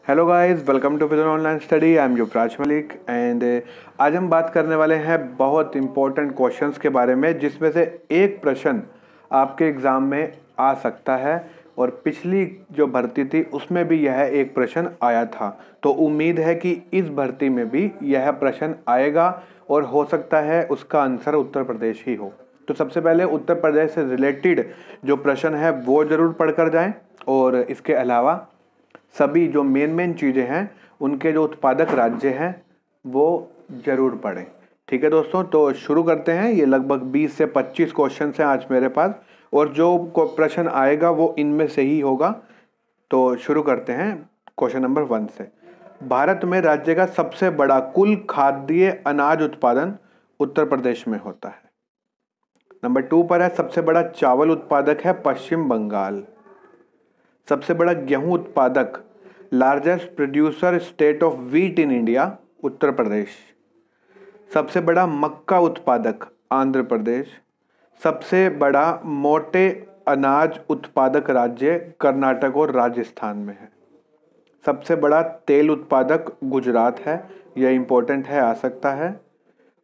Hello guys, welcome to Vision Online Study. I am Yuvraj Malik and आज हम बात करने वाले हैं बहुत इंपॉर्टेंट क्वेश्चंस के बारे में, जिसमें से एक प्रश्न आपके एग्ज़ाम में आ सकता है और पिछली जो भर्ती थी उसमें भी यह एक प्रश्न आया था। तो उम्मीद है कि इस भर्ती में भी यह प्रश्न आएगा और हो सकता है उसका आंसर उत्तर प्रदेश ही हो। तो सबसे पहले उत्तर प्रदेश से रिलेटेड जो प्रश्न है वो ज़रूर पढ़कर जाएं और इसके अलावा सभी जो मेन चीज़ें हैं उनके जो उत्पादक राज्य हैं वो ज़रूर पढ़ें। ठीक है दोस्तों, तो शुरू करते हैं। ये लगभग 20 से 25 क्वेश्चन हैं आज मेरे पास और जो प्रश्न आएगा वो इनमें से ही होगा। तो शुरू करते हैं क्वेश्चन नंबर 1 से। भारत में राज्य का सबसे बड़ा कुल खाद्य अनाज उत्पादन उत्तर प्रदेश में होता है। नंबर 2 पर है सबसे बड़ा चावल उत्पादक है पश्चिम बंगाल। सबसे बड़ा गेहूं उत्पादक largest producer state of wheat in India Uttar Pradesh. सबसे बड़ा मक्का उत्पादक आंध्र प्रदेश। सबसे बड़ा मोटे अनाज उत्पादक राज्य कर्नाटक और राजस्थान में है। सबसे बड़ा तेल उत्पादक गुजरात है, यह इंपॉर्टेंट है, आ सकता है।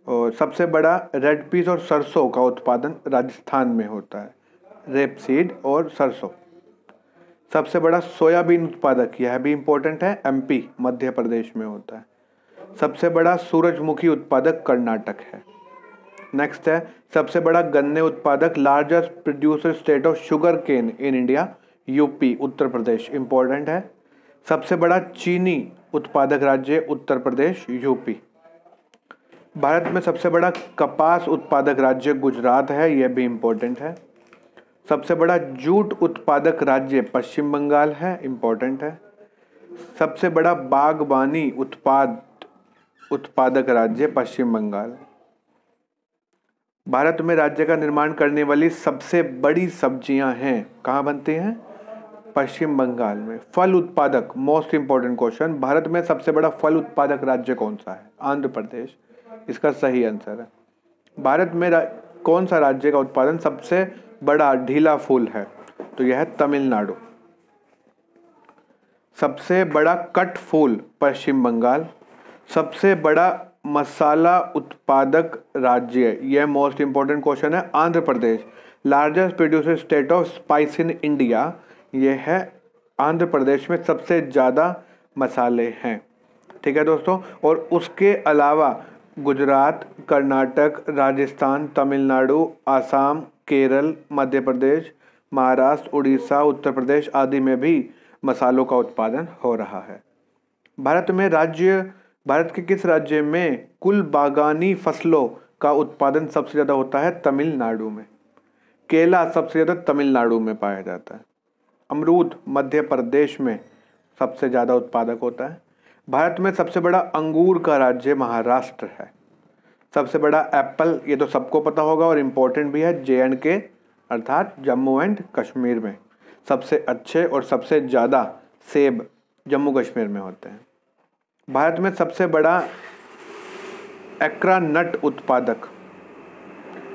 और सबसे बड़ा रेड पीस और सरसों का उत्पादन राजस्थान में होता है, रेपसीड और सरसों। सबसे बड़ा सोयाबीन उत्पादक, यह भी इंपॉर्टेंट है, एमपी मध्य प्रदेश में होता है। सबसे बड़ा सूरजमुखी उत्पादक कर्नाटक है। नेक्स्ट है सबसे बड़ा गन्ने उत्पादक largest producer state of sugar cane in India UP Uttar Pradesh, important है। सबसे बड़ा चीनी उत्पादक राज्य उत्तर प्रदेश यूपी। भारत में सबसे बड़ा कपास उत्पादक राज्य गुजरात है, यह भी इंपॉर्टेंट है। सबसे बड़ा जूट उत्पादक राज्य पश्चिम बंगाल है, इंपॉर्टेंट है। सबसे बड़ा बागवानी उत्पादक राज्य पश्चिम बंगाल। भारत में राज्य का निर्माण करने वाली सबसे बड़ी सब्जियां हैं, कहाँ बनती हैं? पश्चिम बंगाल में। फल उत्पादक, मोस्ट इंपॉर्टेंट क्वेश्चन, भारत में सबसे बड़ा फल उत्पादक राज्य कौन सा है? आंध्र प्रदेश, इसका सही आंसर है। भारत में कौन सा राज्य का उत्पादन सबसे बड़ा ढीला फूल है? तो यह है तमिलनाडु। सबसे बड़ा कट फूल पश्चिम बंगाल। सबसे बड़ा मसाला उत्पादक राज्य, यह मोस्ट इंपॉर्टेंट क्वेश्चन है, Andhra Pradesh. Largest producer state of spice in India, यह है आंध्र प्रदेश में सबसे ज़्यादा मसाले हैं। ठीक है दोस्तों, और उसके अलावा गुजरात, कर्नाटक, राजस्थान, तमिलनाडु, आसाम, केरल, मध्य प्रदेश, महाराष्ट्र, उड़ीसा, उत्तर प्रदेश आदि में भी मसालों का उत्पादन हो रहा है। भारत के किस राज्य में कुल बागानी फसलों का उत्पादन सबसे ज़्यादा होता है? तमिलनाडु में। केला सबसे ज़्यादा तमिलनाडु में पाया जाता है। अमरूद मध्य प्रदेश में सबसे ज़्यादा उत्पादक होता है। भारत में सबसे बड़ा अंगूर का राज्य महाराष्ट्र है। सबसे बड़ा एप्पल, ये तो सबको पता होगा और इम्पोर्टेंट भी है, JNK अर्थात जम्मू एंड कश्मीर में। सबसे अच्छे और सबसे ज़्यादा सेब जम्मू कश्मीर में होते हैं। भारत में सबसे बड़ा एक्रा नट उत्पादक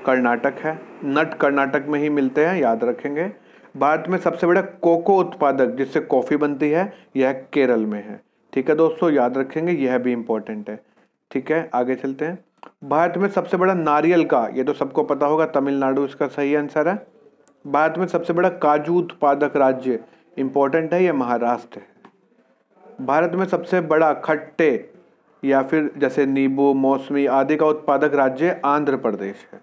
कर्नाटक है। नट कर्नाटक में ही मिलते हैं, याद रखेंगे। भारत में सबसे बड़ा कोको उत्पादक जिससे कॉफ़ी बनती है, यह केरल में है। ठीक है दोस्तों, याद रखेंगे, यह भी इम्पोर्टेंट है। ठीक है, आगे चलते हैं। भारत में सबसे बड़ा नारियल का, ये तो सबको पता होगा, तमिलनाडु इसका सही आंसर है। भारत में सबसे बड़ा काजू उत्पादक राज्य, इंपॉर्टेंट है, यह महाराष्ट्र है। भारत में सबसे बड़ा खट्टे या फिर जैसे नींबू, मौसमी आदि का उत्पादक राज्य आंध्र प्रदेश है।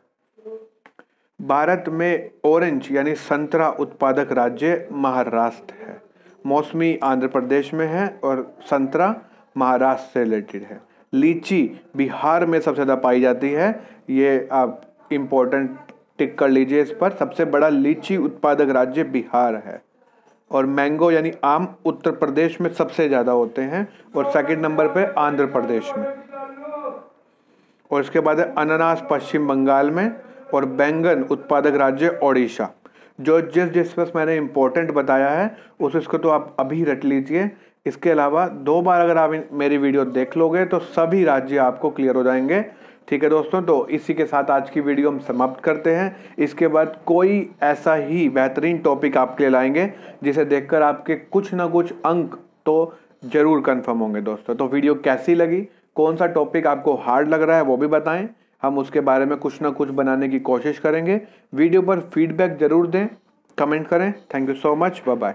भारत में ऑरेंज यानी संतरा उत्पादक राज्य महाराष्ट्र है। मौसमी आंध्र प्रदेश में है और संतरा महाराष्ट्र से रिलेटेड है। लीची बिहार में सबसे ज़्यादा पाई जाती है, ये आप इम्पोर्टेंट टिक कर लीजिए इस पर। सबसे बड़ा लीची उत्पादक राज्य बिहार है। और मैंगो यानी आम उत्तर प्रदेश में सबसे ज़्यादा होते हैं और सेकंड नंबर पे आंध्र प्रदेश में। और इसके बाद है अनानास पश्चिम बंगाल में और बैंगन उत्पादक राज्य ओडिशा। जिस पर मैंने इम्पोर्टेंट बताया है उसको तो आप अभी रट लीजिए। इसके अलावा 2 बार अगर आप मेरी वीडियो देख लोगे तो सभी राज्य आपको क्लियर हो जाएंगे। ठीक है दोस्तों, तो इसी के साथ आज की वीडियो हम समाप्त करते हैं। इसके बाद कोई ऐसा ही बेहतरीन टॉपिक आपके लिए लाएंगे जिसे देखकर आपके कुछ ना कुछ अंक तो जरूर कंफर्म होंगे दोस्तों। तो वीडियो कैसी लगी, कौन सा टॉपिक आपको हार्ड लग रहा है वो भी बताएं, हम उसके बारे में कुछ ना कुछ बनाने की कोशिश करेंगे। वीडियो पर फीडबैक जरूर दें, कमेंट करें। Thank you so much, bye bye.